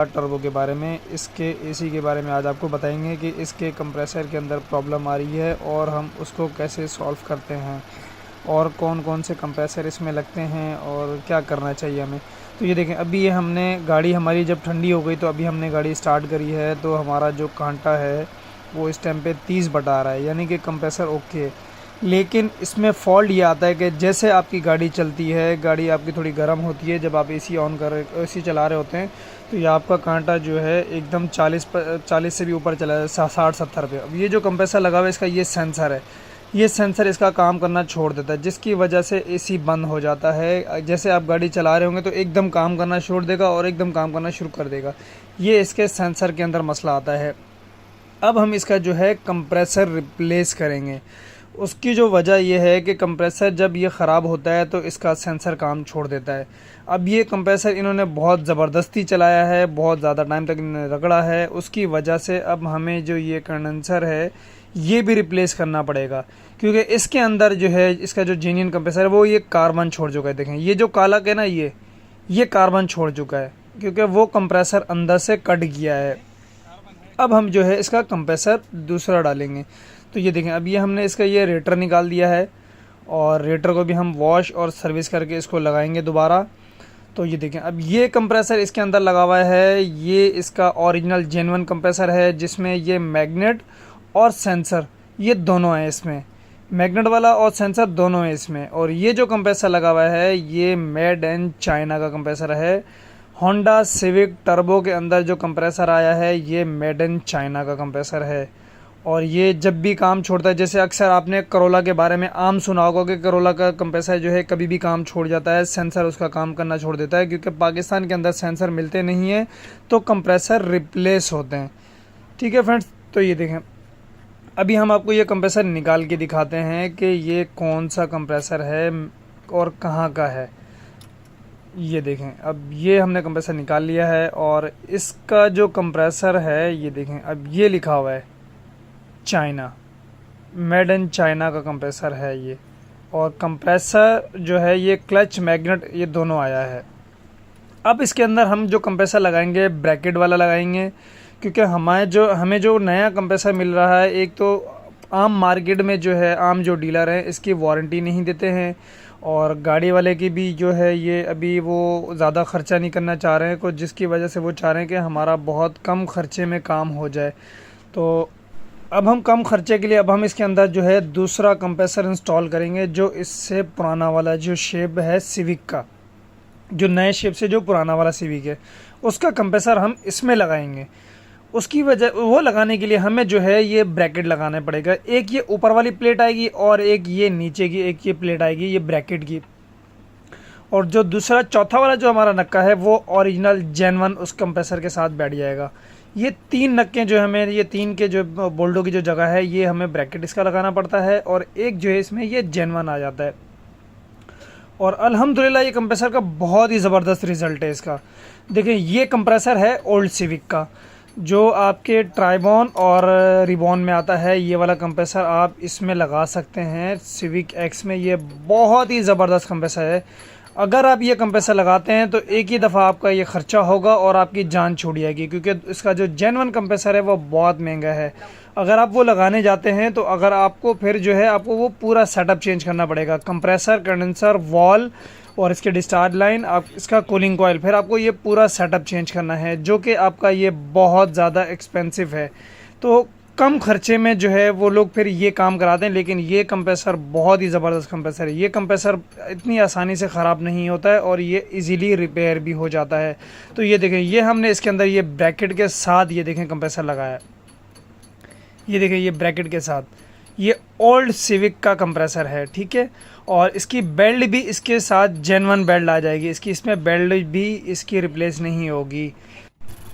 Turbo के बारे में, इसके एसी के बारे में आज आपको बताएंगे कि इसके कंप्रेसर के अंदर प्रॉब्लम आ रही है और हम उसको कैसे सॉल्व करते हैं और कौन कौन से कंप्रेसर इसमें लगते हैं और क्या करना चाहिए हमें। तो ये देखें, अभी ये हमने गाड़ी हमारी जब ठंडी हो गई तो अभी हमने गाड़ी स्टार्ट करी है तो हमारा जो कांटा है वो इस टाइम पे 30 बता रहा है, यानी कि कंप्रेसर ओके है। लेकिन इसमें फ़ॉल्ट ये आता है कि जैसे आपकी गाड़ी चलती है, गाड़ी आपकी थोड़ी गर्म होती है, जब आप एसी चला रहे होते हैं तो ये आपका कांटा जो है एकदम 40 से भी ऊपर चला जाए, 60-70 पे। अब ये जो कंप्रेसर लगा हुआ है इसका ये सेंसर है, ये सेंसर इसका काम करना छोड़ देता है, जिसकी वजह से एसी बंद हो जाता है। जैसे आप गाड़ी चला रहे होंगे तो एकदम काम करना छोड़ देगा और एकदम काम करना शुरू कर देगा। ये इसके सेंसर के अंदर मसला आता है। अब हम इसका जो है कंप्रेसर रिप्लेस करेंगे। उसकी जो वजह यह है कि कंप्रेसर जब ये ख़राब होता है तो इसका सेंसर काम छोड़ देता है। अब ये कंप्रेसर इन्होंने बहुत ज़बरदस्ती चलाया है, बहुत ज़्यादा टाइम तक इन्होंने रगड़ा है, उसकी वजह से अब हमें जो ये कंडेंसर है ये भी रिप्लेस करना पड़ेगा, क्योंकि इसके अंदर जो है इसका जो जेन्युइन कंप्रेसर है वो ये कार्बन छोड़ चुका है। देखें ये जो काला है ना, ये कार्बन छोड़ चुका है क्योंकि वो कंप्रेसर अंदर से कट गया है। अब हम जो है इसका कंप्रेसर दूसरा डालेंगे। तो ये देखें, अब ये हमने इसका ये रेटर निकाल दिया है और रेटर को भी हम वॉश और सर्विस करके इसको लगाएंगे दोबारा। तो ये देखें, अब ये कंप्रेसर इसके अंदर लगा हुआ है, ये इसका ओरिजिनल जेन्युइन कंप्रेसर है जिसमें ये मैग्नेट और सेंसर ये दोनों हैं इसमें, मैग्नेट वाला और सेंसर दोनों हैं इसमें। और ये जो कंप्रेसर लगा हुआ है ये मेड इन चाइना का कंप्रेसर है। होंडा सिविक टर्बो के अंदर जो कंप्रेसर आया है ये मेड इन चाइना का कंप्रेसर है और ये जब भी काम छोड़ता है, जैसे अक्सर आपने करोला के बारे में आम सुना होगा कि करोला का कंप्रेसर जो है कभी भी काम छोड़ जाता है, सेंसर उसका काम करना छोड़ देता है, क्योंकि पाकिस्तान के अंदर सेंसर मिलते नहीं हैं तो कंप्रेसर रिप्लेस होते हैं। ठीक है फ्रेंड्स, तो ये देखें, अभी हम आपको ये कंप्रेसर निकाल के दिखाते हैं कि ये कौन सा कंप्रेसर है और कहाँ का है। ये देखें, अब ये हमने कंप्रेसर निकाल लिया है और इसका जो कंप्रेसर है ये देखें, अब ये लिखा हुआ है चाइना, मेड इन चाइना का कंप्रेसर है ये। और कंप्रेसर जो है ये क्लच मैग्नेट ये दोनों आया है। अब इसके अंदर हम जो कंप्रेसर लगाएंगे ब्रैकेट वाला लगाएंगे, क्योंकि हमें जो नया कंप्रेसर मिल रहा है, एक तो आम मार्केट में जो है आम जो डीलर हैं इसकी वारंटी नहीं देते हैं और गाड़ी वाले की भी जो है ये अभी वो ज़्यादा ख़र्चा नहीं करना चाह रहे हैं को, जिसकी वजह से वो चाह रहे हैं कि हमारा बहुत कम ख़र्चे में काम हो जाए। तो अब हम कम ख़र्चे के लिए अब हम इसके अंदर जो है दूसरा कंप्रेसर इंस्टॉल करेंगे, जो इससे पुराना वाला जो शेप है सिविक का, जो नए शेप से जो पुराना वाला सिविक है उसका कंप्रेसर हम इसमें लगाएंगे। उसकी वजह वो लगाने के लिए हमें जो है ये ब्रैकेट लगाना पड़ेगा। एक ये ऊपर वाली प्लेट आएगी और एक ये नीचे की एक ये प्लेट आएगी ये ब्रैकेट की, और जो दूसरा चौथा वाला जो हमारा नक्का है वो ओरिजिनल जेन्युइन उस कंप्रेसर के साथ बैठ जाएगा। ये 3 नक्के जो हमें, ये 3 के जो बोल्टों की जो जगह है ये हमें ब्रैकेट इसका लगाना पड़ता है और एक जो है इसमें ये जेन्युइन आ जाता है। और अल्हम्दुलिल्लाह ये कंप्रेसर का बहुत ही ज़बरदस्त रिज़ल्ट है इसका। देखिए ये कंप्रेसर है ओल्ड सिविक का, जो आपके ट्राइबॉन और रिबॉन में आता है। ये वाला कंप्रेसर आप इसमें लगा सकते हैं सिविक एक्स में, ये बहुत ही ज़बरदस्त कंप्रेसर है। अगर आप ये कंप्रेसर लगाते हैं तो एक ही दफ़ा आपका ये ख़र्चा होगा और आपकी जान छूट जाएगी, क्योंकि इसका जो जेन्युइन कंप्रेसर है वो बहुत महंगा है। अगर आप वो लगाने जाते हैं तो अगर आपको फिर जो है आपको वो पूरा सेटअप चेंज करना पड़ेगा, कंप्रेसर, कंडेंसर, वॉल और इसके डिस्चार्ज लाइन, आप इसका कूलिंग कॉइल, फिर आपको ये पूरा सेटअप चेंज करना है, जो कि आपका ये बहुत ज़्यादा एक्सपेंसिव है। तो कम खर्चे में जो है वो लोग फिर ये काम कराते हैं, लेकिन ये कंप्रेसर बहुत ही ज़बरदस्त कंप्रेसर है। ये कंप्रेसर इतनी आसानी से ख़राब नहीं होता है और ये इजीली रिपेयर भी हो जाता है। तो ये देखें, ये हमने इसके अंदर ये ब्रैकेट के साथ ये देखें कंप्रेसर लगाया है, ये देखें ये ब्रैकेट के साथ, ये ओल्ड सिविक का कंप्रेसर है। ठीक है, और इसकी बेल्ट भी इसके साथ जेन्युइन बेल्ट आ जाएगी इसकी, इसमें बेल्ट भी इसकी रिप्लेस नहीं होगी।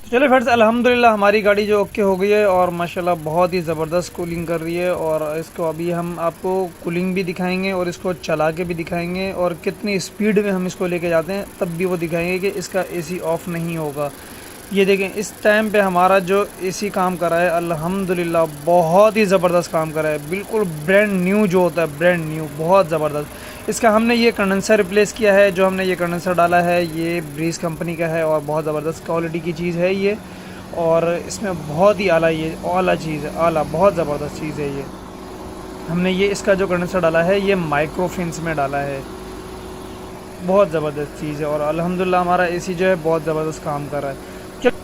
तो चलो फ्रेंड्स, अल्हम्दुलिल्लाह हमारी गाड़ी जो ओके हो गई है और माशाल्लाह बहुत ही ज़बरदस्त कूलिंग कर रही है। और इसको अभी हम आपको कूलिंग भी दिखाएंगे और इसको चला के भी दिखाएंगे और कितनी स्पीड में हम इसको लेके जाते हैं तब भी वो दिखाएंगे कि इसका एसी ऑफ़ नहीं होगा। ये देखें इस टाइम पे हमारा जो एसी काम कर रहा है अल्हम्दुलिल्लाह बहुत ही ज़बरदस्त काम कर रहा है, बिल्कुल ब्रांड न्यू जो होता है, ब्रांड न्यू, बहुत ज़बरदस्त। इसका हमने ये कंडेंसर रिप्लेस किया है, जो हमने ये कंडेंसर डाला है ये ब्रीज़ कंपनी का है और बहुत ज़बरदस्त क्वालिटी की चीज़ है ये। और इसमें बहुत ही आला, ये आला चीज़ है, आला बहुत ज़बरदस्त चीज़ है ये। हमने ये इसका जो कंडेंसर डाला है ये माइक्रोफिन्स में डाला है, बहुत ज़बरदस्त चीज़ है। और अल्हम्दुलिल्लाह हमारा एसी जो है बहुत ज़बरदस्त काम कर रहा है।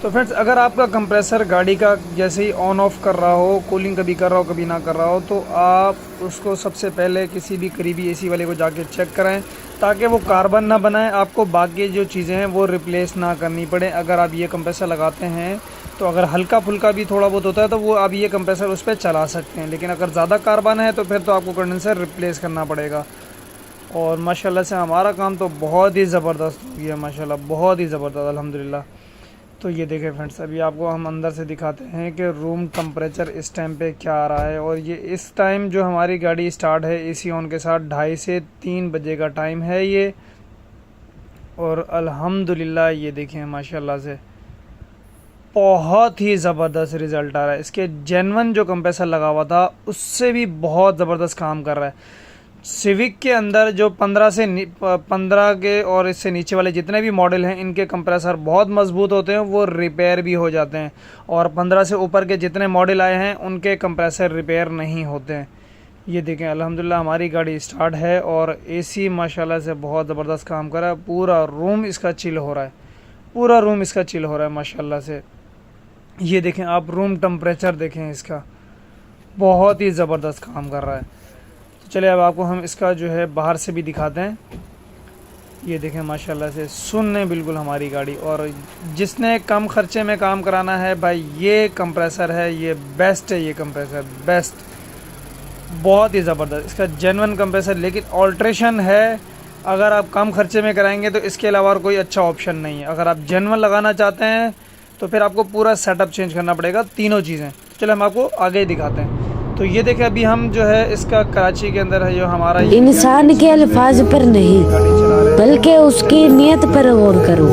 तो फ्रेंड्स, अगर आपका कंप्रेसर गाड़ी का जैसे ही ऑन ऑफ कर रहा हो, कूलिंग कभी कर रहा हो कभी ना कर रहा हो, तो आप उसको सबसे पहले किसी भी करीबी एसी वाले को जाके चेक कराएं, ताकि वो कार्बन ना बनाए, आपको बाकी जो चीज़ें हैं वो रिप्लेस ना करनी पड़े। अगर आप ये कंप्रेसर लगाते हैं तो अगर हल्का फुल्का भी थोड़ा बहुत होता है तो वो आप ये कंप्रेसर उस पर चला सकते हैं, लेकिन अगर ज़्यादा कार्बन है तो फिर तो आपको कंडेंसर रिप्लेस करना पड़ेगा। और माशाल्लाह से हमारा काम तो बहुत ही ज़बरदस्त हो गया, माशाल्लाह बहुत ही ज़बरदस्त अल्हम्दुलिल्लाह। तो ये देखें फ्रेंड्स, अभी आपको हम अंदर से दिखाते हैं कि रूम टेम्परेचर इस टाइम पे क्या आ रहा है। और ये इस टाइम जो हमारी गाड़ी स्टार्ट है एसी ऑन के साथ 2:30 से 3 बजे का टाइम है ये। और अल्हम्दुलिल्लाह ये देखें माशाल्लाह से बहुत ही ज़बरदस्त रिज़ल्ट आ रहा है। इसके जेन्युइन जो कंप्रेसर लगा हुआ था उससे भी बहुत ज़बरदस्त काम कर रहा है। सिविक के अंदर जो 15 के और इससे नीचे वाले जितने भी मॉडल हैं इनके कंप्रेसर बहुत मज़बूत होते हैं, वो रिपेयर भी हो जाते हैं। और 15 से ऊपर के जितने मॉडल आए हैं उनके कंप्रेसर रिपेयर नहीं होते हैं। ये देखें अल्हम्दुलिल्लाह हमारी गाड़ी स्टार्ट है और एसी माशाल्लाह से बहुत ज़बरदस्त काम कर रहा है। पूरा रूम इसका चिल हो रहा है, पूरा रूम इसका चिल हो रहा है माशाल्लाह से। ये देखें आप रूम टेम्परेचर देखें इसका, बहुत ही ज़बरदस्त काम कर रहा है। चलिए अब आपको हम इसका जो है बाहर से भी दिखाते हैं। ये देखें माशाल्लाह से सुनने बिल्कुल हमारी गाड़ी। और जिसने कम खर्चे में काम कराना है भाई, ये कंप्रेसर है, ये बेस्ट है, ये कंप्रेसर बेस्ट, बहुत ही ज़बरदस्त। इसका जेन्युइन कंप्रेसर, लेकिन ऑल्ट्रेशन है। अगर आप कम खर्चे में कराएंगे तो इसके अलावा और कोई अच्छा ऑप्शन नहीं है। अगर आप जेन्युइन लगाना चाहते हैं तो फिर आपको पूरा सेटअप चेंज करना पड़ेगा, तीनों चीज़ें। चलो हम आपको आगे दिखाते हैं। तो ये देखें अभी हम जो है इसका कराची के अंदर है जो हमारा इंसान के अल्फाज पर नहीं बल्कि उसकी नीयत पर गौर करो,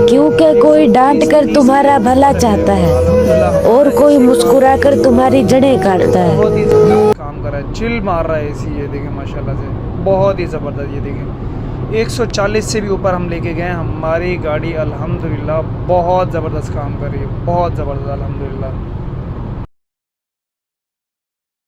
क्योंकि कोई डांट कर तुम्हारा भला चाहता है और कोई मुस्कुरा कर तुम्हारी जड़ें काटता है। बहुत ही ज़बरदस्त काम कर रहा है, चिल मार रहा है एसी। ये देखें माशाल्लाह से बहुत ही ज़बरदस्त। ये देखें 140 से भी ऊपर हम लेके गए, हमारी गाड़ी अल्हम्दुलिल्लाह बहुत ज़बरदस्त काम कर रही है, बहुत ज़बरदस्त अल्हम्दुलिल्लाह।